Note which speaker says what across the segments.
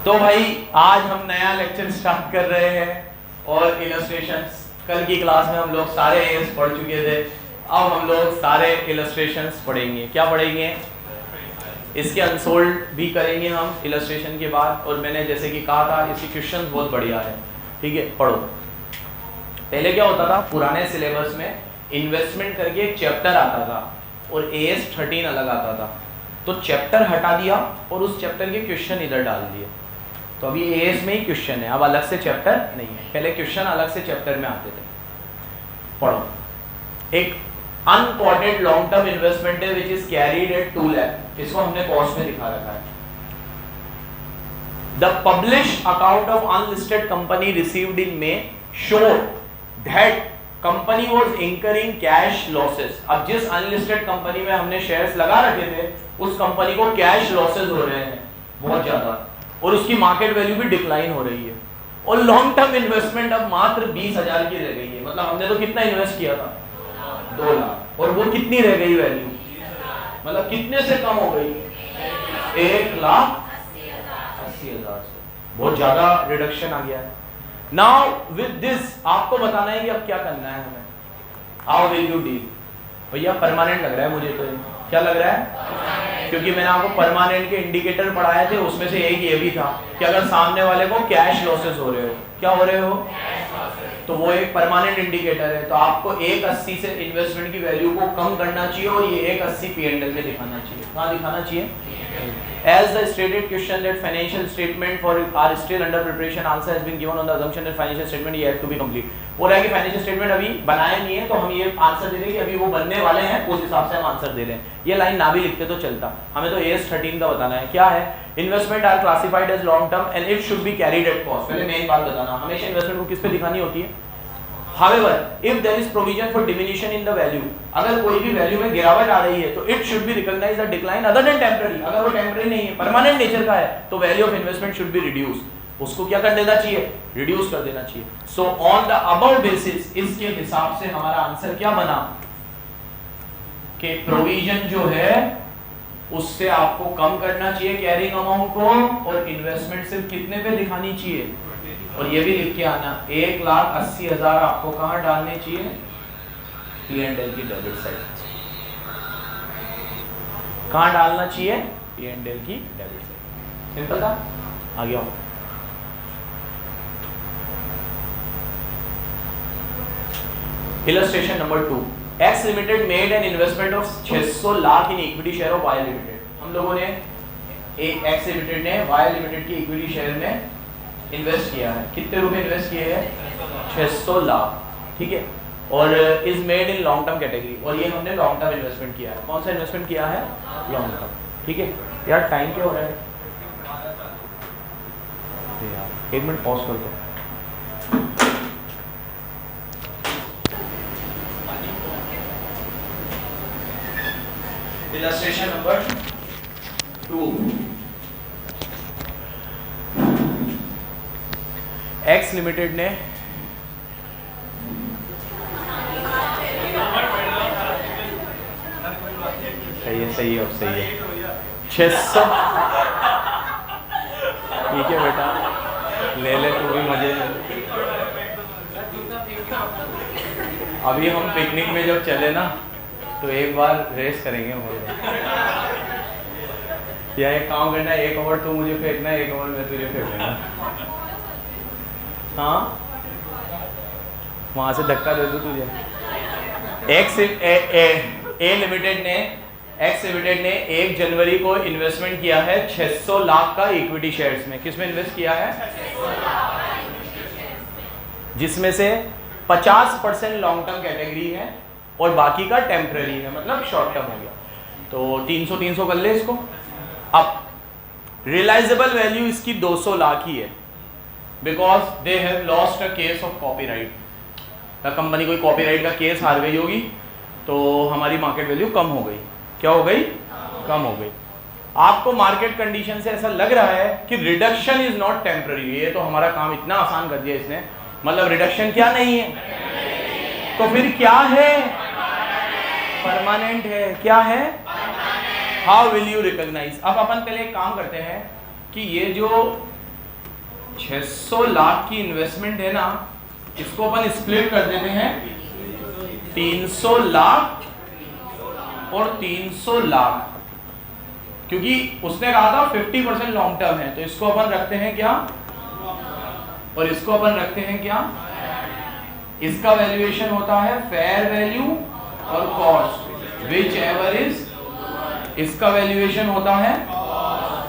Speaker 1: तो भाई आज हम नया लेक्चर स्टार्ट कर रहे हैं और इलस्ट्रेशंस, कल की क्लास में हम लोग सारे एस पढ़ चुके थे। अब हम लोग सारे इलस्ट्रेशंस पढ़ेंगे। क्या पढ़ेंगे? इसके अनसोल्ड भी करेंगे हम इलस्ट्रेशन के बाद। और मैंने जैसे कि कहा था इसकी क्वेश्चंस बहुत बढ़िया है, ठीक है, पढ़ो। पहले क्या होता था, पुराने सिलेबस में इन्वेस्टमेंट करके एक चैप्टर आता था और AS 13 अलग आता था। तो चैप्टर हटा दिया और उस चैप्टर के क्वेश्चन इधर डाल दिए। तो अभी AS में ही क्वेश्चन है, अब अलग से चैप्टर नहीं है। पहले क्वेश्चन अलग से चैप्टर में आते थे। पढ़ो। एक अनकोटेड लॉन्ग टर्म इन्वेस्टमेंट है which is carried at 2 lakh. इसको हमने कॉस्ट में दिखा रखा है। The publish account of unlisted company received in May showed that company was incurring cash losses. अब जिस अनलिस्टेड कंपनी में हमने शेयर्स लगा रखे थे उस कंपनी को कैश लॉसेस हो रहे हैं बहुत ज्यादा, और उसकी मार्केट वैल्यू भी डिक्लाइन हो रही है। और लॉन्ग टर्म इन्वेस्टमेंट अब मात्र 20,000 की रह गई है। मतलब हमने तो कितना इन्वेस्ट किया था, 2 लाख, और वो कितनी रह गई वैल्यू, मतलब कितने से कम हो गई, 1,80,000 से। बहुत ज्यादा रिडक्शन आ गया है। नाउ विद दिस आपको बताना है कि अब क्या करना है हमें। How will you deal? भैया परमानेंट लग रहा है मुझे तो। क्या लग रहा है? क्योंकि मैंने आपको परमानेंट के इंडिकेटर पढ़ाए थे, उसमें से एक ये भी था कि अगर सामने वाले को कैश लॉसेस हो रहे हो, क्या हो रहे हो, तो वो एक परमानेंट इंडिकेटर है। तो आपको 1,80 से इन्वेस्टमेंट की वैल्यू को कम करना चाहिए और ये 1,80 P&L में दिखाना चाहिए। कहाँ दिखाना चाहिए? As the stated question that financial statement for are still under preparation, answer has been given on the assumption that financial statement yet to be complete। हो रहा है कि फाइनेंशियल स्टेटमेंट अभी बनाया नहीं है, तो हम ये आंसर दे रहे हैं कि अभी वो बनने वाले हैं, उस हिसाब से हम आंसर दे रहे हैं। ये लाइन ना भी लिखते तो चलता, हमें तो AS 13 का बताना है। क्या है? Investment are classified as long term and it should be carried at cost. पहले मेन बात बताना, हमेशा इन्वेस्टमेंट को किस पे दिखानी होती है। However, if there is provision for diminution in the value, अगर कोई भी वैल्यू में गिरावट आ रही है तो it should be recognized a decline other than temporary। अगर वो टेम्पररी नहीं है, परमानेंट नेचर का है, तो value of investment should be reduce. उसको क्या कर देना चाहिए? रिड्यूस कर देना चाहिए। So on the above basis, इसके हिसाब से हमारा आंसर क्या बना कि प्रोविजन जो है उससे आपको कम करना चाहिए कैरिंग अमाउंट को, और इन्वेस्टमेंट सिर्फ कितने पे दिखानी चाहिए। और ये भी लिख के आना, 1,80,000 आपको कहाँ डालने चाहिए? P&L की डेबिट साइड। कहाँ डालना चाहिए? P&L की डेबिट साइड। सिंपल था, आगे आओ। Illustration number 2। X limited made an investment of 600 lakh in equity share of Y limited. हम लोगों ने X लिमिटेड ने Y लिमिटेड की इक्विटी शेयर में इन्वेस्ट किया है। कितने रुपए इन्वेस्ट किए हैं? 600 लाख, ठीक है। और is made in long term category, और ये हमने लॉन्ग टर्म इन्वेस्टमेंट किया है। कौन सा इन्वेस्टमेंट किया है? लॉन्ग टर्म, ठीक है। यार टाइम क्या हो रहा है यार, 1 मिनट पॉज कर दो। Illustration number 2। X लिमिटेड ने सही है अब सही है 600। ठीक है बेटा, ले ले तू भी मजे ले। अभी हम पिकनिक में जब चले ना तो एक बार रेस करेंगे हम। या एक काम करना, 1 ओवर तू मुझे फेंकना, 1 ओवर मैं तुझे फेंकूंगा। हाँ, वहां से धक्का दे दो तुझे। X लिमिटेड ने 1 जनवरी को इन्वेस्टमेंट किया है 600 लाख का इक्विटी शेयर्स में। किस में इन्वेस्ट किया है? जिसमें से 50% लॉन्ग टर्म कैटेगरी है और बाकी का टेम्पररी है, मतलब शॉर्ट टर्म हो गया। तो 300 कर ले इसको। अब रियलाइजेबल वैल्यू इसकी 200 लाख ही है, because they have lost a case of copyright. Company कोई कॉपीराइट का केस हार गई होगी तो हमारी मार्केट वैल्यू कम हो गई। क्या हो गई? कम हो गई। आपको मार्केट कंडीशन से ऐसा लग रहा है कि रिडक्शन इज नॉट टेम्पररी। ये तो हमारा काम इतना आसान कर दिया इसने, मतलब रिडक्शन क्या नहीं है, तो फिर क्या है? परमानेंट है। क्या है? How will you recognise. अब अपन पहले एक काम करते हैं कि ये जो 600 लाख की इन्वेस्टमेंट है ना, इसको अपन स्प्लिट कर देते हैं 300 लाख और 300 लाख, क्योंकि उसने कहा था 50% लॉन्ग टर्म है, तो इसको अपन रखते हैं क्या, और इसको अपन रखते हैं क्या, इसका वैल्यूएशन होता है फेयर वैल्यू और कॉस्ट विच एवर इज, इसका वैल्यूएशन होता है,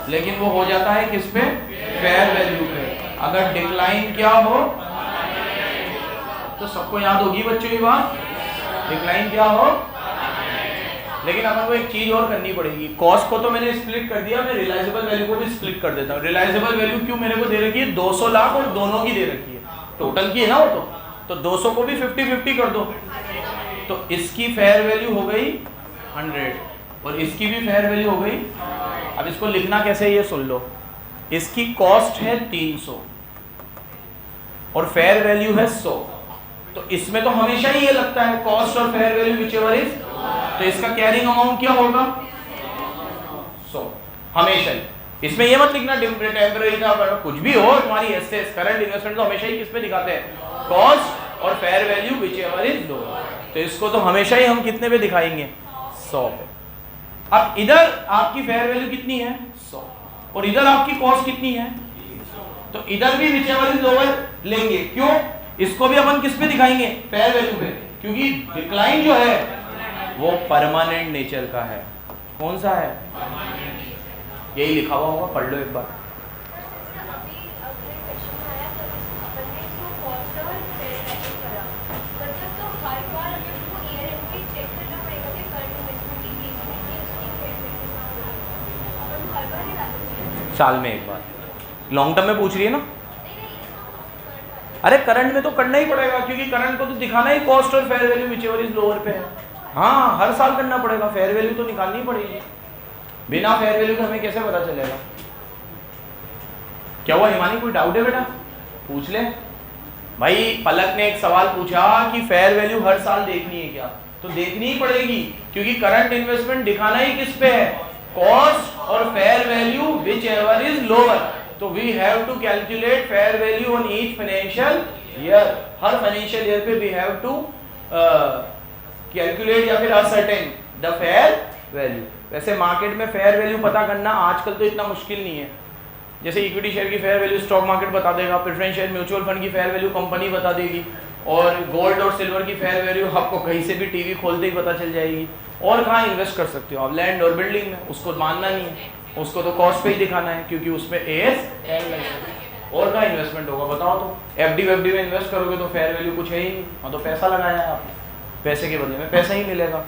Speaker 1: लेकिन वो हो जाता है किस पे, फेयर वैल्यू पे। अगर डिक्लाइन क्या हो, तो सबको याद होगी बच्चों की बात, डिक्लाइन क्या हो, लेकिन अपन को एक चीज और करनी पड़ेगी। कॉस्ट को तो मैंने स्प्लिट कर दिया, मैं रियलाइजेबल वैल्यू को भी स्प्लिट कर देता हूँ। रियलाइजेबल वैल्यू क्यों मेरे को दे रखी है, 200 लाख और दोनों की दे रखी है, टोटल की है ना वो, तो 200 को भी 50-50 कर दो, तो इसकी फेयर वैल्यू हो गई 100 और इसकी भी फेयर वैल्यू हो गई। अब इसको लिखना कैसे ये सुन लो, इसकी कॉस्ट है 300 और फेयर वैल्यू है 100, तो इसमें तो हमेशा ही ये लगता है कॉस्ट और फेयर वैल्यू व्हिचएवर इज, तो इसका कैरिंग अमाउंट क्या होगा 100 हमेशा ही। इसमें ये मत लिखना टेम्परेरी था, कुछ भी हो तुम्हारी एसेट्स करंट इन्वेस्टमेंट तो हमेशा ही किस पे दिखाते हैं, कॉस्ट और fair value whichever is low, तो इसको तो हमेशा ही हम कितने पे दिखाएंगे 100 पे। अब इधर आपकी फेयर वैल्यू कितनी है 100 और इधर आपकी कॉस्ट कितनी है, तो इधर भी व्हिचएवर इज लोअर लेंगे, क्यों, इसको भी अपन किस पे दिखाएंगे, फेयर वैल्यू पे, क्योंकि डिक्लाइन जो है वो परमानेंट नेचर का है। कौन सा है, यही लिखा हुआ होगा, पढ़ लो एक बार। साल में एक बार, लॉन्ग टर्म में पूछ रही है ना, अरे करंट में तो करना ही पड़ेगा, क्योंकि करंट को तो दिखाना ही कॉस्ट और fair value whichever is lower पे है। हाँ, हर साल करना पड़ेगा, फेयर वैल्यू तो निकालनी पड़ेगी, बिना फेयर वैल्यू के हमें कैसे पता चलेगा। क्या हुआ हिमानी, कोई डाउट है बेटा, पूछ ले भाई। पलक ने एक सवाल पूछा कि फेयर वैल्यू हर साल देखनी है क्या, तो देखनी ही पड़ेगी, क्योंकि करंट इन्वेस्टमेंट दिखाना ही किस पे है, कॉस्ट और fair value whichever is lower, तो we have to calculate fair value on each financial year, हर फाइनेंशियल ईयर पे वी हैव टू कैलकुलेट या फिर असर्टेन द फेयर वैल्यू। वैसे मार्केट में फेयर वैल्यू पता करना आजकल तो इतना मुश्किल नहीं है, जैसे इक्विटी शेयर की फेयर वैल्यू स्टॉक मार्केट बता देगा, प्रेफरेंस शेयर म्यूचुअल फंड की फेयर वैल्यू कंपनी बता देगी, और गोल्ड और सिल्वर की फेयर वैल्यू आपको कहीं से भी टीवी खोलते ही पता चल जाएगी। और कहाँ इन्वेस्ट कर सकते हो आप, लैंड और बिल्डिंग में, उसको मानना नहीं है, उसको तो कॉस्ट पे ही दिखाना है, क्योंकि उसमें और कहाँ इन्वेस्टमेंट होगा बताओ, तो एफडी वेफडी में इन्वेस्ट करोगे तो फेयर वैल्यू कुछ है ही नहीं, हाँ तो पैसा लगाया है आपने, पैसे के बदले में पैसा ही मिलेगा।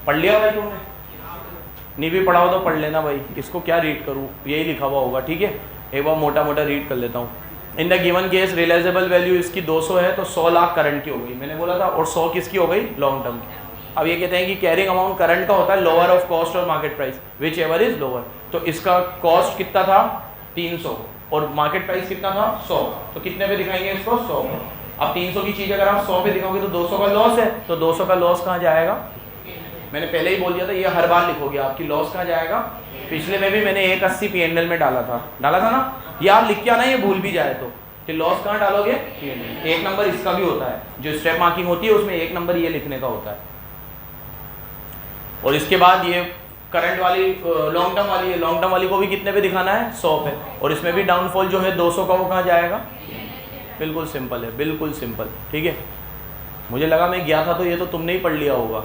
Speaker 1: पढ़ लिया भाई तुमने, नहीं भी पढ़ा हो तो पढ़ लेना भाई, इसको क्या रीड करूँ, यही लिखा हुआ होगा, ठीक है, एक बार मोटा मोटा रीड कर लेता हूँ। In the given case realisable value इसकी 200 है, तो 100 लाख करंट की हो गई, मैंने बोला था, और 100 किसकी हो गई, लॉन्ग टर्म की। अब ये कहते हैं कि कैरिंग अमाउंट करंट का होता है लोअर ऑफ कॉस्ट और market price which ever is lower, तो इसका कॉस्ट कितना था 300 और मार्केट प्राइस कितना था 100, तो कितने पे दिखाएंगे इसको 100 पे। अब 300 की चीज़ अगर आप 100 पे दिखाओगे तो 200 का लॉस है, तो 200 का लॉस कहाँ जाएगा, मैंने पहले ही बोल दिया था, ये हर बार लिखोगे, आपकी लॉस कहाँ जाएगा। पिछले में भी मैंने 180 P&L में डाला था ना, ये आप लिख के आना, ये भूल भी जाए तो लॉस कहाँ डालोगे, P&L। एक नंबर इसका भी होता है, जो स्टेप मार्किंग होती है उसमें एक नंबर ये लिखने का होता है। और इसके बाद ये करंट वाली लॉन्ग टर्म वाली है, लॉन्ग टर्म वाली को भी कितने पे दिखाना है 100 पे, और इसमें भी डाउनफॉल जो है 200 का वो कहाँ जाएगा, बिल्कुल सिंपल है, बिल्कुल सिंपल, ठीक है। मुझे लगा मैं गया था तो ये तो तुमने ही पढ़ लिया होगा,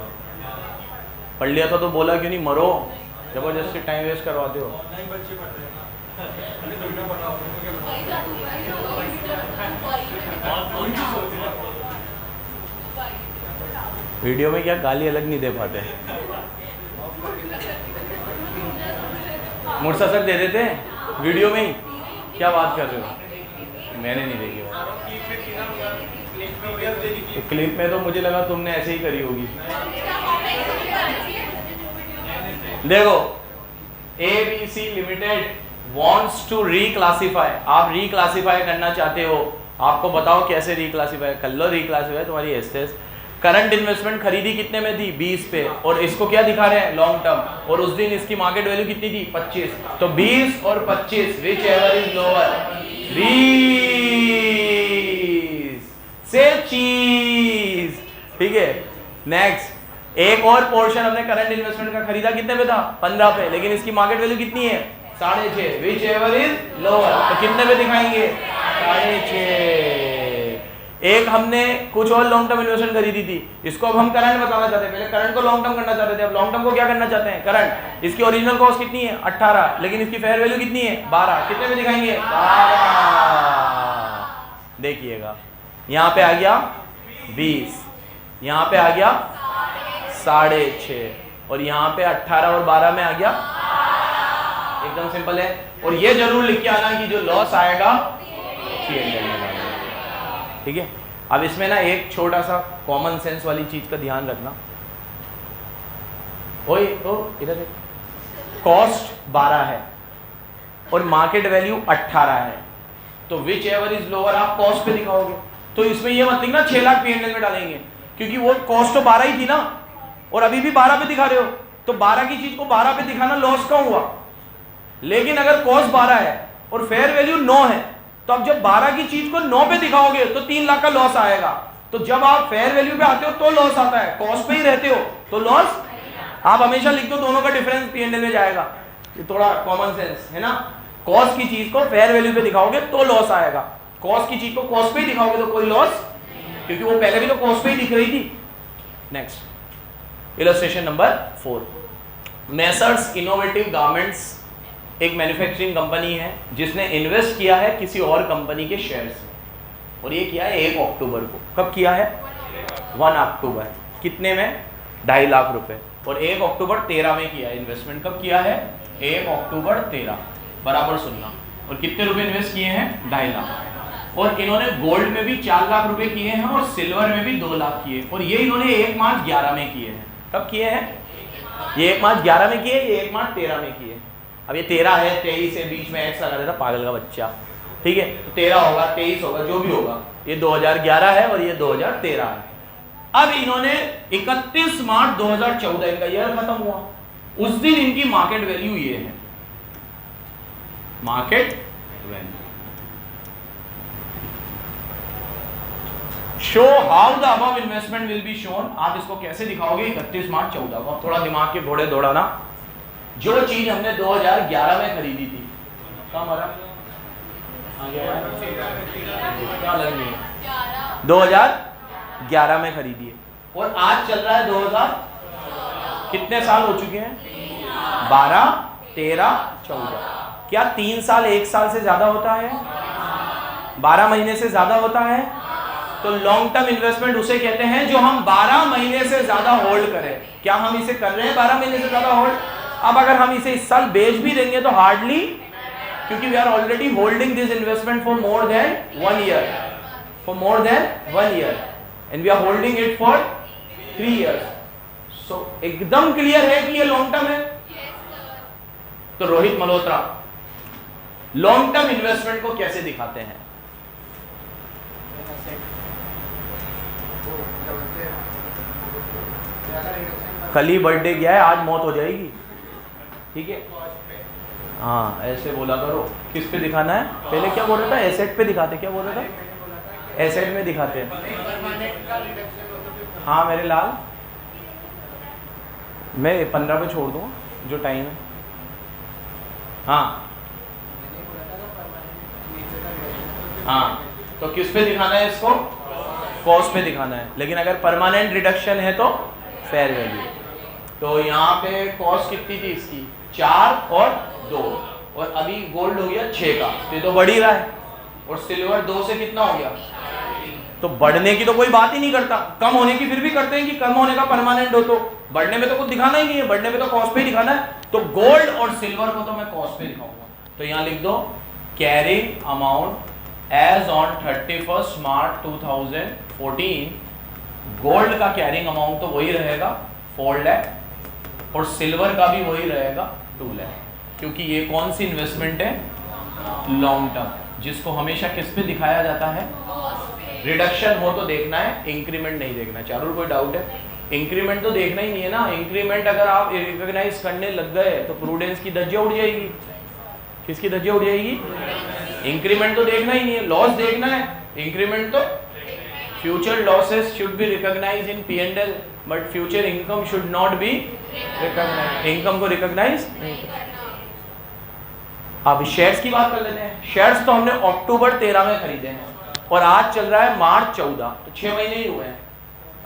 Speaker 1: पढ़ लिया था तो बोला क्यों नहीं, मरो जबरदस्ती टाइम वेस्ट करवाते हो। वीडियो में क्या गाली अलग नहीं दे पाते, मुर्सा सर दे देते हैं वीडियो में ही, क्या बात कर रहे हो, मैंने नहीं देखी तो क्लिप में तो मुझे लगा तुमने ऐसे ही करी होगी। देखो ABC limited wants to reclassify, आप रीक्लासीफाई करना चाहते हो, आपको बताओ कैसे रीक्लासीफाई कर लो, रीक्लासीफाई तुम्हारी एसेट्स करंट इन्वेस्टमेंट खरीदी कितने में थी 20 पे, और इसको क्या दिखा रहे हैं लॉन्ग टर्म, और उस दिन इसकी मार्केट वैल्यू कितनी थी 25, तो 20 और 25 विच एवर इज लोअर, 20 से चीज, ठीक है। नेक्स्ट, एक और पोर्शन हमने करंट इन्वेस्टमेंट का खरीदा कितने पे था 15 पे, लेकिन इसकी मार्केट वैल्यू कितनी है 6.5, विच एवर इज लोअर, तो कितने पे दिखाएंगे 6.5। एक हमने कुछ और लॉन्ग टर्म इन्वेस्टमेंट खरीदी थी, इसको अब हम करंट बताना चाहते हैं, पहले करंट को लॉन्ग टर्म करना चाहते थे, अब लॉन्ग टर्म को क्या करना चाहते हैं करंट। इसकी ओरिजिनल कॉस्ट कितनी है 18, लेकिन इसकी फेयर वैल्यू कितनी है 12, कितने पे दिखाएंगे 12। देखिएगा यहाँ पे आ गया 20, यहाँ पे आ गया 6.5, और यहाँ पे 18 और 12 में आ गया, एकदम सिंपल है। और ये जरूर लिख के आना कि जो लॉस आएगा ठीक है। अब इसमें ना एक छोटा सा कॉमन सेंस वाली चीज का ध्यान रखना, ओए तो इधर देख, कॉस्ट 12 है और मार्केट वैल्यू 18 है, तो विच एवर इज लोअर आप कॉस्ट पे दिखाओगे, तो इसमें ये मत लिखना 6 लाख P&L में डालेंगे, क्योंकि वो कॉस्ट तो 12 ही थी ना, और अभी भी 12 पे दिखा रहे हो, तो 12 की चीज को 12 पे दिखाना लॉस का हुआ। लेकिन अगर कॉस्ट 12 है और फेयर वैल्यू 9 है, तो अब जब 12 की चीज को 9 पे दिखाओगे तो 3 लाख का लॉस आएगा। तो जब आप फेयर वैल्यू पे आते हो तो लॉस आता है, कॉस्ट पे ही रहते हो तो लॉस। आप हमेशा लिख दो दोनों का डिफरेंस P&L में जाएगा, ये थोड़ा कॉमन सेंस है ना। कॉस्ट की चीज को फेयर वैल्यू पे दिखाओगे तो लॉस आएगा, कॉस्ट की चीज को कॉस्ट पे ही दिखाओगे तो कोई लॉस, क्योंकि वो पहले भी तो कॉस्ट पे ही दिख रही थी। Next, illustration number 4, messrs innovative garments एक मैन्युफैक्चरिंग कंपनी है जिसने इन्वेस्ट किया है किसी और कंपनी के शेयर्स में, और ये किया है 1 अक्टूबर को। कब किया है 1 अक्टूबर, कितने में 2.5 लाख रुपए, और 1 अक्टूबर 13 में किया है इन्वेस्टमेंट। कब किया है 1 अक्टूबर 13, बराबर सुनना। और कितने रुपए इन्वेस्ट किए हैं 2.5 लाख, और इन्होंने गोल्ड में भी 4 लाख रुपए किए हैं और सिल्वर में भी 2 लाख किए, और ये इन्होंने 1 मार्च 11 में किए हैं। कब किए हैं ये 1 मार्च 11 में किए, ये 1 मार्च 13 में किए। अब ये 13 है, 23 है, बीच में एक्स लगा देता पागल का बच्चा, ठीक है, तो 13 होगा 23 होगा जो भी होगा, ये 2011 है और ये 2013 है। अब इन्होंने 31 मार्च 2014 इनका ईयर खत्म हुआ, उस दिन इनकी मार्केट वैल्यू ये है, market value. Show how the above investment will be shown, आप इसको कैसे दिखाओगे 31 मार्च 14 को। थोड़ा दिमाग के घोड़े दौड़ाना, जो चीज हमने 2011 में खरीदी थी, क्या हमारा 2011 में खरीदी है, और आज चल रहा है 2000, कितने साल हो चुके हैं 12, 13, 14, क्या 3 साल 1 साल से ज्यादा होता है, 12 महीने से ज्यादा होता है। तो लॉन्ग टर्म इन्वेस्टमेंट उसे कहते हैं जो हम 12 महीने से ज्यादा होल्ड करें। क्या हम इसे कर रहे हैं 12 महीने से ज्यादा होल्ड? अब अगर हम इसे इस साल बेच भी देंगे तो हार्डली, क्योंकि we are already holding this investment for more than 1 year, for more than 1 year, and we are holding it for 3 years. So एकदम क्लियर है कि ये लॉन्ग टर्म है। तो Rohit Malhotra long term investment को कैसे दिखाते हैं? कल ही बर्थडे गया है, आज मौत हो जाएगी, ठीक है। हाँ ऐसे बोला करो। किस पे दिखाना है? पहले क्या बोल रहा था? एसेट पे दिखाते, क्या बोल रहा था? एसेट में दिखाते हैं। हाँ मेरे लाल, मैं 15 पे छोड़ दूँगा जो टाइम है। हाँ हाँ, तो किस पे दिखाना है इसको? कॉस्ट पे दिखाना है। लेकिन अगर परमानेंट रिडक्शन है तो फेयर वैल्यू। तो यहाँ पे कॉस्ट कितनी थी इसकी? 4 और 2, और अभी गोल्ड हो गया 6 का, तो ये तो बढ़ ही रहा है। और सिल्वर 2 से कितना हो गया? तो बढ़ने की तो कोई बात ही नहीं करता, कम होने की फिर भी करते हैं कि कम होने का परमानेंट हो, तो बढ़ने में तो कुछ दिखाना ही नहीं है, बढ़ने में तो कॉस्ट पे ही दिखाना है। तो गोल्ड और सिल्वर को तो मैं कॉस्ट पे दिखाऊंगा। तो यहाँ लिख दो carrying amount as on 31 March 2014, gold का कैरिंग अमाउंट तो वही रहेगा 4 लाख, और सिल्वर का भी वही रहेगा 2 लाख, क्योंकि ये कौन सी इन्वेस्टमेंट है? लॉन्ग टर्म, जिसको हमेशा किस पे दिखाया जाता है? रिडक्शन हो तो देखना है, इंक्रीमेंट नहीं देखना। चारों कोई डाउट है? इंक्रीमेंट तो देखना ही नहीं है ना। इंक्रीमेंट अगर आप रिकॉग्नाइज करने लग गए तो प्रूडेंस की धज्जियां उड़ जाएगी। किसकी धज्जियां उड़ जाएगी? इंक्रीमेंट तो देखना ही नहीं है, लॉस देखना है। इंक्रीमेंट तो future losses should be recognise in P&L, but future income should not be recognise. Income को रिकॉग्नाइज नहीं करना। अब शेयर्स की बात कर लेते हैं। शेयर्स तो हमने अक्टूबर 13 में खरीदे हैं और आज चल रहा है मार्च 14, तो 6 महीने ही हुए हैं।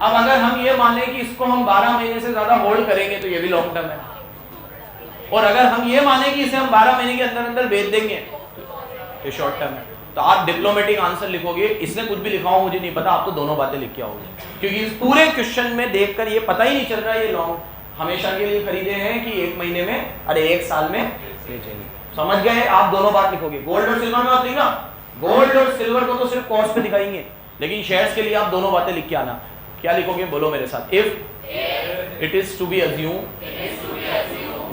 Speaker 1: अब अगर हम ये माने कि इसको हम 12 महीने से ज्यादा होल्ड करेंगे तो ये भी लॉन्ग टर्म है, और अगर हम ये माने कि इसे हम 12 महीने के अंदर अंदर बेच देंगे तो शॉर्ट टर्म है। तो आप डिप्लोमेटिक आंसर लिखोगे, इसने कुछ भी लिखा हो मुझे नहीं पता, आप तो दोनों बातें लिख के आओगे, क्योंकि इस पूरे क्वेश्चन में देखकर ये पता ही नहीं चल रहा है ये लॉन्ग हमेशा के लिए खरीदे हैं कि 1 महीने में, अरे 1 साल में बेचेंगे। समझ गए? आप दोनों बात लिखोगे। गोल्ड और सिल्वर में बात नहीं ना, गोल्ड और सिल्वर को तो सिर्फ कॉस्ट पे दिखाएंगे, लेकिन शेयर्स के लिए आप दोनों बातें लिख के आना। क्या लिखोगे? बोलो मेरे साथ। If it is to be assume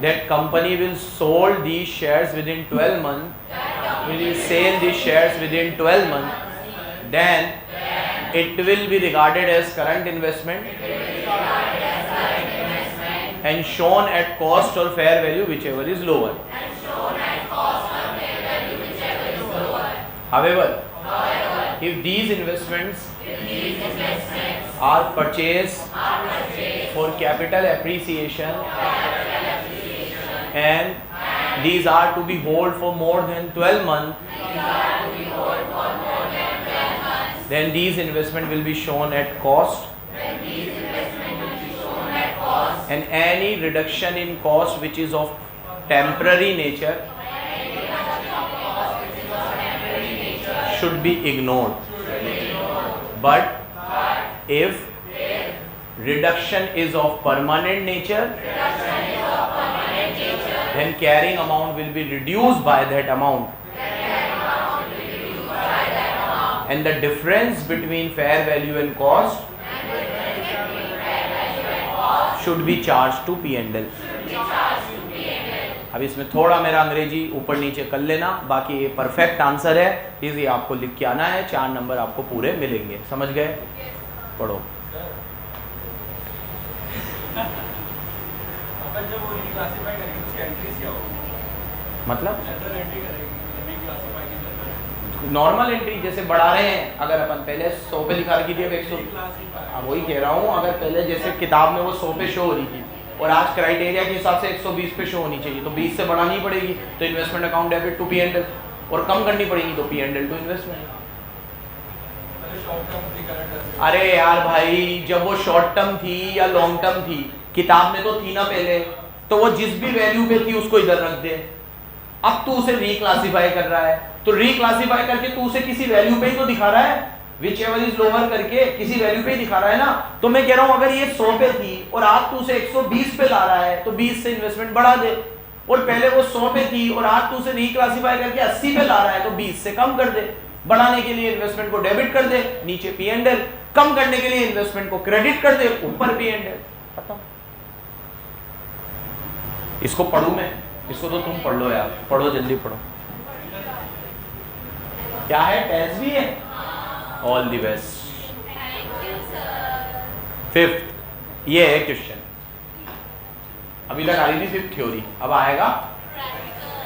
Speaker 1: that company will sold these shares within 12 months, will sell these shares within 12 months, then it will be regarded as current investment and shown at cost or fair value, whichever is lower. However, if these investments are purchased for capital appreciation and these are to be hold for more than 12 months, then these investment will be shown at cost, and any reduction in cost which is of temporary nature should be ignored. But if reduction is of permanent nature, then carrying amount will be reduced by that amount, and the difference between fair value and cost should be charged to P&L. अब इसमें थोड़ा मेरा अंग्रेजी ऊपर नीचे कर लेना, बाकी ये परफेक्ट आंसर है, इसे आपको लिख के आना है। 4 नंबर आपको पूरे मिलेंगे। समझ गए? पढ़ो। मतलब नॉर्मल एंट्री जैसे बढ़ा रहे हैं, अगर अपन पहले 100 पे लिखा रखी थी, अब 100, वही कह रहा हूँ, अगर पहले जैसे किताब में वो 100 पे शो हो रही थी और आज क्राइटेरिया के हिसाब से 120 पे शो होनी चाहिए, तो 20 से बढ़ानी पड़ेगी, तो investment account debit to P&L, और कम करनी पड़ेगी तो P&L टू इन्वेस्टमेंट। अरे यार भाई, जब वो शॉर्ट टर्म थी या लॉन्ग टर्म थी, किताब में तो थी ना पहले, तो वो जिस भी वैल्यू पे थी उसको इधर रख दे। अब तू उसे रिक्लासिफाई कर रहा है, तो रिक्लासिफाई करके तू उसे किसी वैल्यू पे ही तो दिखा रहा है, विच एवर इज लोअर करके किसी वैल्यू पे ही दिखा रहा है ना। तो मैं कह रहा हूं अगर ये 100 पे थी और आज तू उसे 120 पे ला रहा है, तो 20 से इन्वेस्टमेंट बढ़ा दे, और पहले वो 100 पे थी और आज तू उसे रिक्लासिफाई करके 80 पे ला रहा है, तो 20 से कम कर दे। बढ़ाने के लिए इन्वेस्टमेंट को डेबिट कर दे, नीचे P&L, कम करने के लिए इन्वेस्टमेंट को क्रेडिट कर दे, ऊपर P&L। खत्म। इसको पढ़ूं मैं? इसको तो तुम पढ़ लो यार, पढ़ो जल्दी पढ़ो। क्या है? टेस्ट भी है? All the best. फिफ्थ, ये है क्वेश्चन। अभी तक आ रही थी सिर्फ थ्योरी, अब आएगा।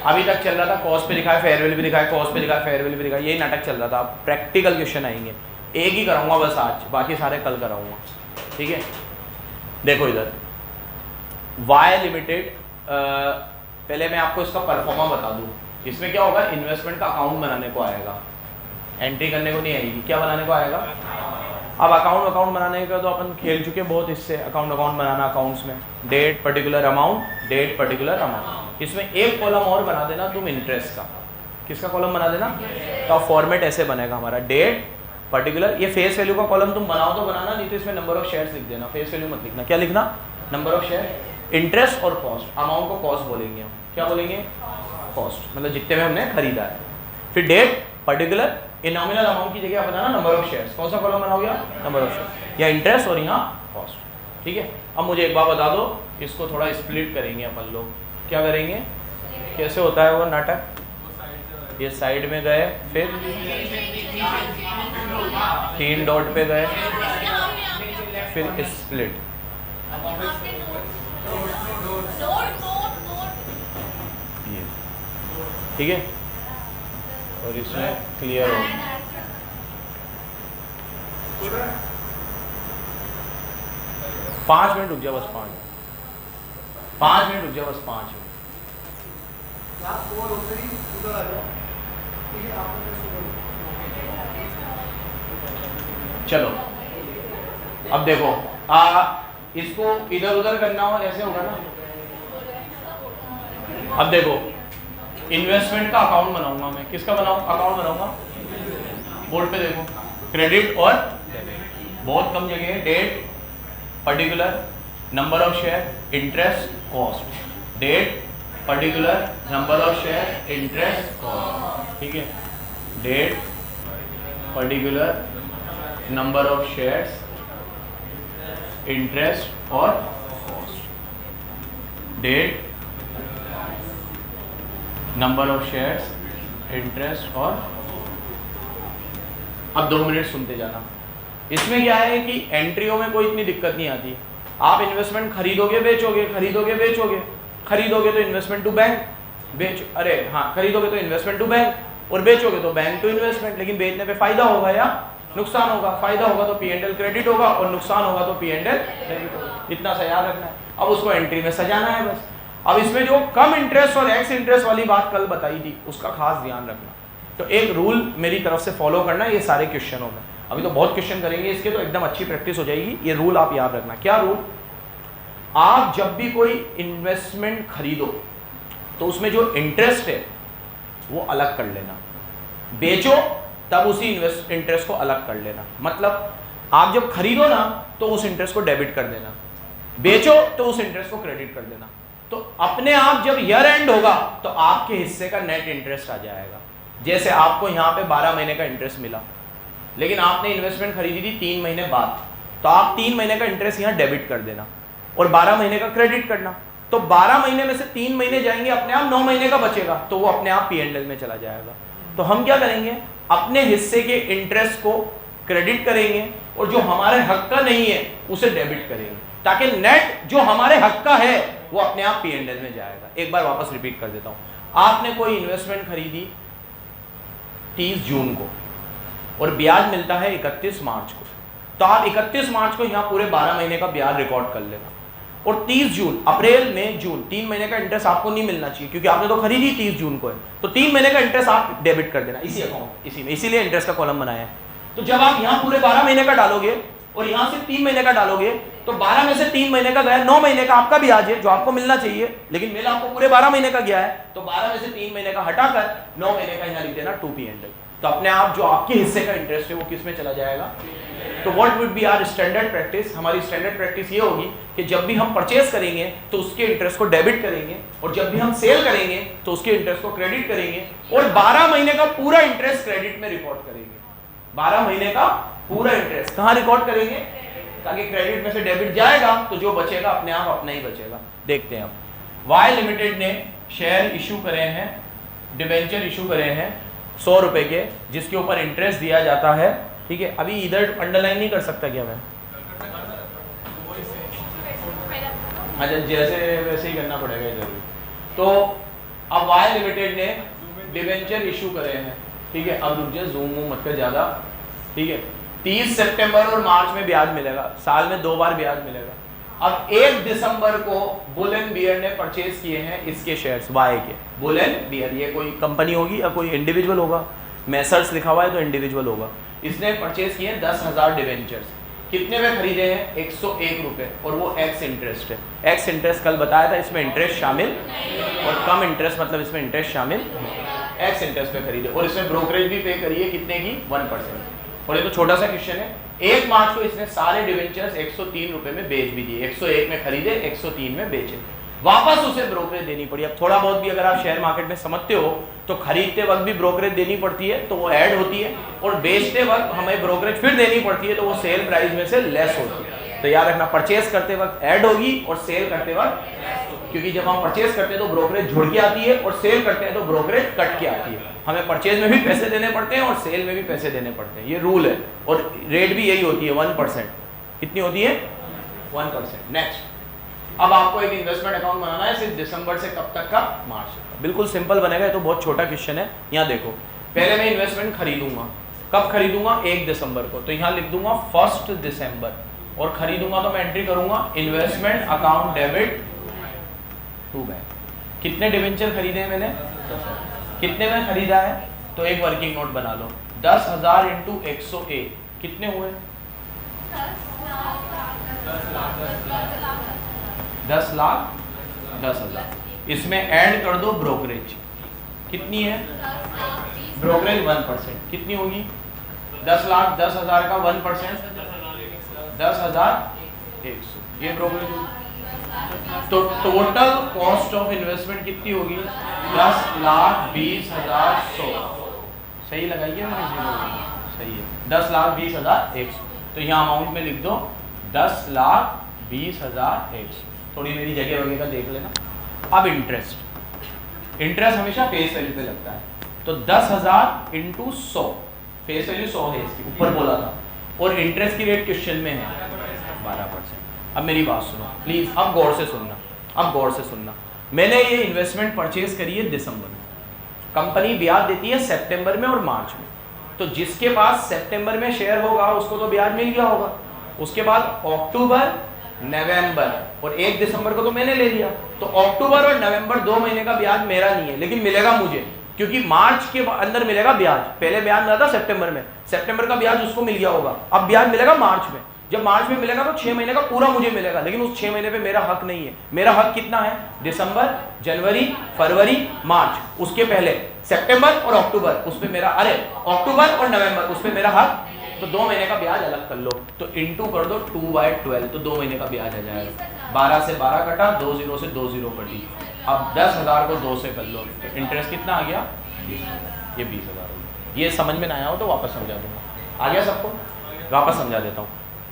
Speaker 1: अभी तक चल रहा था कॉस्ट पे लिखा है, फेयर वैल्यू भी लिखा है, कॉस्ट पे लिखा है, फेयर वैल्यू भी लिखा है, यही नाटक चल रहा था। अब प्रैक्टिकल क्वेश्चन आएंगे, एक ही कराऊंगा बस आज, बाकी सारे कल कराऊंगा, ठीक है? देखो इधर वाई लिमिटेड, पहले मैं आपको इसका परफॉर्मा बता दूं। इसमें क्या होगा? इन्वेस्टमेंट का अकाउंट बनाने को आएगा, एंट्री करने को नहीं आएगी। क्या बनाने को आएगा? अब अकाउंट बनाने का तो अपन खेल चुके बहुत, इससे अकाउंट बनाना अकाउंट्स में, date particular amount, date particular amount. इसमें एक कॉलम और बना देना तुम इंटरेस्ट का। किसका कॉलम बना देना? तो फॉर्मेट ऐसे बनेगा हमारा, डेट पर्टिकुलर, ये फेस वैल्यू का कॉलम तुम बनाओ तो बनाना, नहीं तो इसमें नंबर ऑफ शेयर्स लिख देना, फेस वैल्यू मत लिखना। क्या लिखना? Number of share. इंटरेस्ट और कॉस्ट, अमाउंट को कॉस्ट बोलेंगे हम। क्या बोलेंगे? कॉस्ट, मतलब जितने में हमने खरीदा है। फिर डेट पर्टिकुलर, ये नॉमिनल अमाउंट की जगह बनाना नंबर ऑफ शेयर्स। कौन सा कॉलम बनाओगे? नंबर ऑफ शेयर्स, या इंटरेस्ट और यहाँ कॉस्ट, ठीक है? अब मुझे एक बात बता दो, इसको थोड़ा स्प्लिट करेंगे अपन लोग। क्या करेंगे? कैसे होता है वो नाटक? ये साइड में गए, फिर 3 डॉट पे गए, फिर स्प्लिट। ये ठीक है, और इसमें क्लियर हो। पाँच मिनट रुक जा बस, 5 मिनट रुक जा बस, 5 मिनट। चलो अब देखो, इसको इधर उधर करना हो ऐसे होगा ना। अब देखो इन्वेस्टमेंट का अकाउंट बनाऊंगा मैं, किसका बनाऊं अकाउंट बनाऊंगा, बोर्ड पे देखो, क्रेडिट और डेबिट, बहुत कम जगह है। Date, particular number of share, interest, cost. Date, particular number of share, interest, cost. ठीक है, date, particular number of shares, interest और cost. Date, number of shares, interest और। अब 2 मिनट सुनते जाना। इसमें क्या है कि एंट्रियों में कोई इतनी दिक्कत नहीं आती। आप इन्वेस्टमेंट खरीदोगे बेचोगे, खरीदोगे बेचोगे, खरीदोगे तो इन्वेस्टमेंट टू बैंक, खरीदोगे तो इन्वेस्टमेंट टू बैंक और बेचोगे तो बैंक टू इन्वेस्टमेंट। लेकिन बेचने पे फायदा होगा या नुकसान होगा? फायदा होगा तो P&L क्रेडिट होगा और नुकसान होगा तो P&L डेबिट होगा। इतना सा याद रखना है। अब उसको एंट्री में सजाना है बस। अब इसमें जो कम इंटरेस्ट और एक्स इंटरेस्ट वाली बात कल बताई थी, उसका खास ध्यान रखना। तो एक रूल मेरी तरफ से फॉलो करना ये सारे क्वेश्चनों में। अभी तो बहुत क्वेश्चन करेंगे इसके, तो एकदम अच्छी प्रैक्टिस हो जाएगी। ये रूल आप याद रखना। क्या रूल? आप जब भी कोई इन्वेस्टमेंट खरीदो तो उसमें जो इंटरेस्ट है वो अलग कर लेना। बेचो तब उसी इंटरेस्ट को अलग कर लेना। मतलब आप जब खरीदो ना तो उस इंटरेस्ट को डेबिट कर देना, बेचो तो उस इंटरेस्ट को क्रेडिट कर देना। तो अपने आप जब ईयर एंड होगा तो आपके हिस्से का नेट इंटरेस्ट आ जाएगा। जैसे आपको यहाँ पे 12 महीने का इंटरेस्ट मिला, लेकिन आपने इन्वेस्टमेंट खरीदी थी 3 महीने बाद, तो आप 3 महीने का इंटरेस्ट यहाँ डेबिट कर देना और 12 महीने का क्रेडिट करना। तो 12 महीने में से 3 महीने जाएंगे, अपने आप 9 महीने का बचेगा, तो वो अपने आप P&L में चला जाएगा। तो हम क्या करेंगे, अपने हिस्से के इंटरेस्ट को क्रेडिट करेंगे और जो हमारे हक का नहीं है उसे डेबिट करेंगे, ताकि नेट जो हमारे हक का है वो अपने आप P&L में जाएगा। एक बार वापस रिपीट कर देता हूं। आपने कोई इन्वेस्टमेंट खरीदी 30 जून को और ब्याज मिलता है 31 मार्च को, तो आप 31 मार्च को यहाँ पूरे 12 महीने का ब्याज रिकॉर्ड कर लेना। और 30 जून, अप्रैल, मई, जून 3 महीने का इंटरेस्ट आपको नहीं मिलना चाहिए, क्योंकि आपने तो खरीदी 30 जून को है, तो 3 महीने का इंटरेस्ट आप डेबिट कर देना इसी अकाउंट, इसी में, इसीलिए इंटरेस्ट का कॉलम बनाया है। तो जब आप यहाँ पूरे 12 महीने का डालोगे और यहाँ से 3 महीने का डालोगे, तो 12 में से 3 महीने का गया, 9 महीने का आपका ब्याज है जो आपको मिलना चाहिए, लेकिन मिला आपको पूरे 12 महीने का गया है, तो 12 में से 3 महीने का हटाकर 9 महीने का यहाँ लिख देना टू P&L। तो अपने आप जो आपके हिस्से का इंटरेस्ट है वो किस में चला जाएगा। तो what would be our standard practice? हमारी स्टैंडर्ड प्रैक्टिस ये होगी कि जब भी हम परचेज करेंगे तो उसके इंटरेस्ट को डेबिट करेंगे, और जब भी हम सेल करेंगे तो उसके इंटरेस्ट को क्रेडिट करेंगे, और 12 महीने का पूरा इंटरेस्ट क्रेडिट में रिकॉर्ड करेंगे। 12 महीने का पूरा इंटरेस्ट कहाँ रिकॉर्ड करेंगे? ताकि क्रेडिट में से डेबिट जाएगा तो जो बचेगा अपने आप अपना ही बचेगा। देखते हैं अब। वाई लिमिटेड ने शेयर इशू करे हैं, डिबेंचर इशू करे हैं 100 रुपए के, जिसके ऊपर इंटरेस्ट दिया जाता है। ठीक है, अभी इधर अंडरलाइन नहीं कर सकता क्या मैं? अच्छा, जैसे वैसे ही करना पड़ेगा इधर भी। तो अब वाई लिमिटेड ने डिबेंचर इशू करे हैं। ठीक है, अब रुक जाए, जूम मत कर ज्यादा। ठीक है, 30 सितंबर और मार्च में ब्याज मिलेगा, साल में 2 बार ब्याज मिलेगा। अब 1 दिसंबर को बुल एंड बियर ने परचेज किए हैं इसके शेयर्स, वाई के। बुल एंड बियर ये कोई कंपनी होगी या कोई इंडिविजुअल होगा, मैसर्स लिखा हुआ है तो इंडिविजुअल होगा। इसने परचेज किए 10,000 डिवेंचर्स। कितने में खरीदे हैं? 101 रुपए, और वो एक्स इंटरेस्ट है। एक्स इंटरेस्ट कल बताया था, इसमें इंटरेस्ट शामिल, और कम इंटरेस्ट मतलब इसमें इंटरेस्ट शामिल, एक्स इंटरेस्ट पे खरीदे, और इसमें ब्रोकरेज भी पे करिए कितने की? 1%। और ये तो छोटा सा क्वेश्चन है। 1 मार्च को इसने सारे डिवेंचर्स 103 रुपए में बेच भी दिए। 101 में खरीदे, 103 में बेचे, वापस उसे ब्रोकरेज देनी पड़ी। अब थोड़ा बहुत भी अगर आप शेयर मार्केट में समझते हो तो खरीदते वक्त भी ब्रोकरेज देनी पड़ती है, तो वो ऐड होती है, और बेचते वक्त हमें ब्रोकरेज फिर देनी पड़ती है, तो वो सेल प्राइस में से लेस होती है। तो याद रखना, परचेज करते वक्त ऐड होगी और सेल करते वक्त क्योंकि जब हम परचेज करते हैं तो ब्रोकरेज जुड़ के आती है और सेल करते हैं तो ब्रोकरेज कट के आती है। हमें परचेज में भी पैसे देने पड़ते हैं और सेल में भी पैसे देने पड़ते हैं, ये रूल है। और रेट भी यही होती है 1%। कितनी होती है? 1%। नेक्स्ट, अब आपको एक इन्वेस्टमेंट अकाउंट बनाना है सिर्फ दिसंबर से कब तक का? मार्च तक। बिल्कुल सिंपल बनेगा, ये तो बहुत छोटा क्वेश्चन है। यहाँ देखो, पहले मैं इन्वेस्टमेंट खरीदूंगा, कब खरीदूंगा? 1 दिसंबर को, तो यहाँ लिख दूंगा 1 दिसंबर। और खरीदूंगा तो मैं एंट्री करूंगा investment account debit to bank. कितने डिवेंचर खरीदे हैं मैंने? 10,000। कितने में खरीदा है? तो एक वर्किंग नोट बना लो, 10,000 इंटू 101 कितने हुए? 10 लाख 10,000। इसमें ऐड कर दो ब्रोकरेज, कितनी है? ब्रोकरेज 1%, कितनी होगी? 10 लाख 10,000 का 1% 10,100, ये ब्रोकरेज होगी। तो टोटल कॉस्ट ऑफ इन्वेस्टमेंट कितनी होगी? 10,20,100। सही लगाइए ना, सही है, 10,20,100। तो यहाँ अमाउंट में लिख दो 10,20,100। थोड़ी मेरी जगह वगैरह देख लेना। अब इंटरेस्ट हमेशा फेस वैल्यू पे लगता है, तो 10,000 इंटू 100, फेस वैल्यू 100 है इसकी, ऊपर बोला था, और इंटरेस्ट की रेट क्वेश्चन में है 12%। अब मेरी बात सुनो प्लीज, अब गौर से सुनना। मैंने ये इन्वेस्टमेंट परचेज करी है दिसंबर में, कंपनी ब्याज देती है सितंबर में और मार्च में। तो जिसके पास सितंबर में शेयर होगा उसको तो ब्याज मिल गया होगा। उसके बाद अक्टूबर, नवंबर और 1 दिसंबर को तो मैंने ले लिया, तो अक्टूबर और नवंबर 2 महीने का ब्याज मेरा नहीं है, लेकिन मिलेगा मुझे, क्योंकि मार्च के अंदर मिलेगा ब्याज। पहले ब्याज मिला था सितंबर में, सितंबर का ब्याज उसको मिल गया होगा, अब ब्याज मिलेगा मार्च में। जब मार्च में मिलेगा तो 6 महीने का पूरा मुझे मिलेगा, लेकिन उस 6 महीने पे मेरा हक नहीं है। मेरा हक कितना है? दिसंबर, जनवरी, फरवरी, मार्च, उसके पहले सितंबर और अक्टूबर, उस पे मेरा, अरे अक्टूबर और नवंबर, उस पे मेरा हक। तो 2 महीने का ब्याज अलग कर लो, तो इंटू कर दो 2/12, तो 2 महीने का ब्याज आ जाएगा। 12 से 12 कटा, 2 0 से 2 0 कटी। अब 10,000 को 2 से कर लो, तो इंटरेस्ट कितना आ गया? 20,000। ये 20,000 हो गया। ये समझ में ना आया हो तो वापस समझा दूंगा। आ गया सबको? वापस समझा देता हूँ।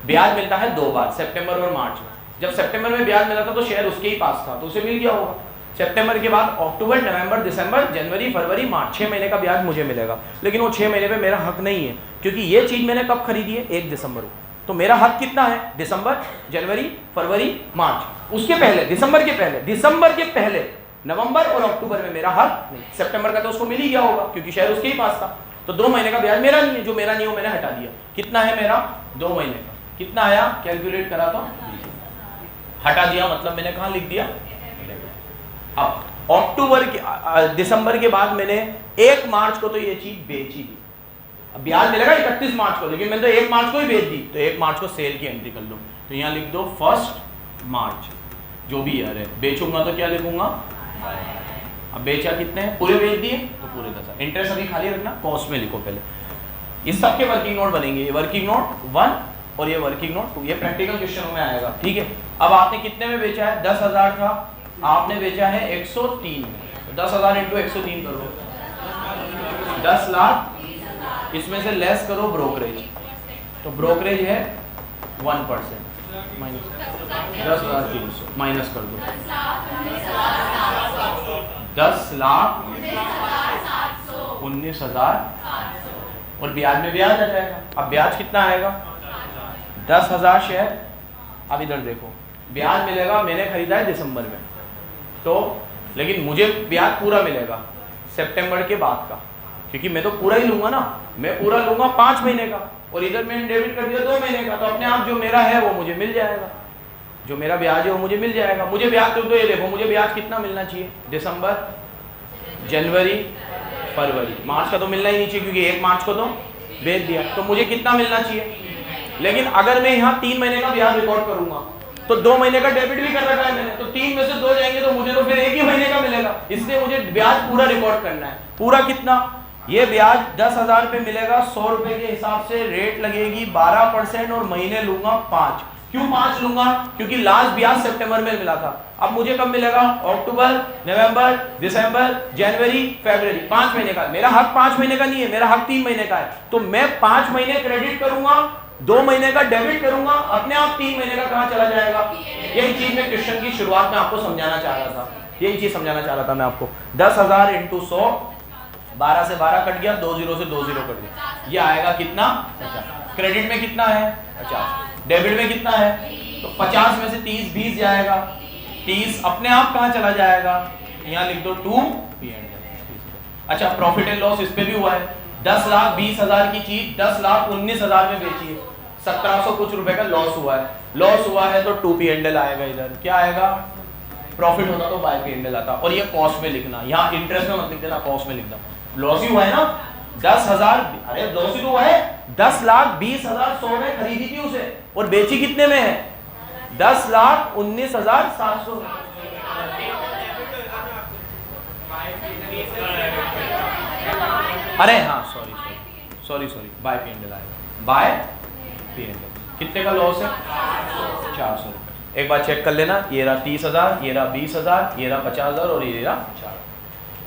Speaker 1: ब्याज मिलता है 2 बार, सितंबर और मार्च में। जब सितंबर में ब्याज मिला था तो शेयर उसके ही पास था, तो उसे मिल गया होगा। सितंबर के बाद अक्टूबर, नवंबर, दिसंबर, जनवरी, फरवरी, मार्च, 6 महीने का ब्याज मुझे मिलेगा, लेकिन वो 6 महीने पे मेरा हक नहीं है, क्योंकि ये चीज मैंने कब खरीदी है? 1 दिसंबर को। तो मेरा हक कितना है? दिसंबर, जनवरी, फरवरी, मार्च। उसके पहले, दिसंबर के पहले नवंबर और अक्टूबर में मेरा हक नहीं। सितंबर का तो उसको मिल ही गया होगा, क्योंकि शेयर उसके ही पास था। तो 2 महीने का ब्याज मेरा नहीं है, जो मेरा नहीं हो मैंने हटा दिया। कितना है मेरा? 2 महीने का। कितना आया? कैलकुलेट करा तो हटा दिया, मतलब मैंने कहाँ लिख दिया? अब अक्टूबर के, दिसंबर के बाद मैंने 1 मार्च को तो ये चीज बेच ही दी। अब ब्याज मिलेगा 31 मार्च को, लेकिन मैंने तो 1 मार्च को ही बेच दी, तो 1 मार्च को सेल की एंट्री कर लो। तो यहाँ लिख दो 1 मार्च, जो भी ईयर है। बेचूंगा तो क्या लिखूंगा? अब बेचा कितने हैं? पूरे बेच दिए, तो पूरे 10,000। इंटरेस्ट अभी खाली रखना, कॉस्ट में लिखो पहले। इस सब के वर्किंग नोट बनेंगे, ये वर्किंग नोट 1 और ये वर्किंग नोट 2, ये प्रैक्टिकल क्वेश्चनों में आएगा, ठीक है। अब आपने कितने में बेचा है? 10,000 था, आपने बेचा है 103 में, तो 10,000 इंटू 103 करो, 10 लाख। इसमें से लेस करो ब्रोकरेज, तो ब्रोकरेज है 1%, माइनस 10,300 माइनस कर दो, 10,19,000 और ब्याज में ब्याज आ जाएगा। अब ब्याज कितना आएगा? 10,000 शेयर। अब इधर देखो, ब्याज मिलेगा, मैंने खरीदा है दिसंबर में, तो लेकिन मुझे ब्याज पूरा मिलेगा सितंबर के बाद का, क्योंकि मैं तो पूरा ही लूंगा ना, मैं पूरा लूंगा 5 महीने का, और इधर मैंने डेबिट कर दिया 2 महीने का, तो अपने आप जो मेरा है वो मुझे मिल जाएगा, जो मेरा ब्याज है वो मुझे मिल जाएगा। मुझे ब्याज तो ये देखो, मुझे ब्याज कितना मिलना चाहिए? दिसंबर, जनवरी, फरवरी, मार्च का तो मिलना ही नहीं चाहिए, क्योंकि 1 मार्च को तो बेच दिया, तो मुझे कितना मिलना चाहिए? लेकिन अगर मैं यहाँ 3 महीने का ब्याज रिकॉर्ड करूंगा तो 2 महीने का डेबिट भी कर रखा है मैंने, तो 3 में से 2 जाएंगे तो मुझे तो फिर 1 ही महीने का मिलेगा, इसलिए मुझे ब्याज पूरा रिकॉर्ड करना है। पूरा कितना? ये ब्याज 10,000 पे मिलेगा, 100 रुपए के हिसाब से रेट लगेगी 12% और महीने लूंगा 5। क्यों 5 लूंगा? क्योंकि लास्ट ब्याज सितंबर में मिला था। अब मुझे कब मिलेगा? अक्टूबर, नवंबर, दिसंबर, जनवरी, फरवरी, 5 महीने का। मेरा हक 5 महीने का नहीं है, मेरा हक 3 महीने का है, तो मैं 5 महीने क्रेडिट करूंगा 2 महीने का डेबिट करूंगा, अपने आप 3 महीने का कहां चला जाएगा। यही चीज मैं क्वेश्चन की शुरुआत में आपको समझाना चाह रहा था, यही चीज समझाना चाह रहा था मैं आपको। 10,000 इंटू 100, 12 से 12 कट गया, 2 0 से 2 0 कट गया, ये आएगा कितना 50। क्रेडिट में कितना है 50, डेबिट में कितना है, तो 50 में से 30 20 जाएगा, 30 अपने आप कहां चला जाएगा, यहाँ लिख दो 2 P&L। अच्छा प्रॉफिट एंड लॉस इस पे भी हुआ है, 10,20,000 की चीज 10,19,000 में बेची है, 1700 कुछ रुपए का लॉस हुआ है, लॉस हुआ है तो 2 P&L आएगा, इधर क्या आएगा, प्रॉफिट होता तो बाय P&L आता, और ये कॉस्ट में लिखना, यहाँ इंटरेस्ट में मत लिख देना, कॉस्ट में लिखना। लॉस ही हुआ है ना 10,000, अरे लॉस ही तो हुआ है, 10,20,000 100 में खरीदी थी उसे और बेची कितने में है, 10,19,700। अरे हाँ सॉरी बाय P&L आएगा, बाय P&L। कितने का लॉस है 400 रुपए। एक बार चेक कर लेना, ये रहा 30,000, ये रहा 20,000, ये रहा 50,000 और ये रहा 4।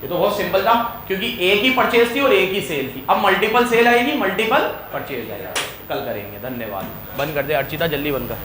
Speaker 1: ये तो बहुत सिंपल था, क्योंकि एक ही परचेज थी और एक ही सेल थी। अब मल्टीपल सेल आएगी, मल्टीपल परचेज आएगा, कल करेंगे। धन्यवाद। बंद कर दे अर्चिता, जल्दी बंद कर।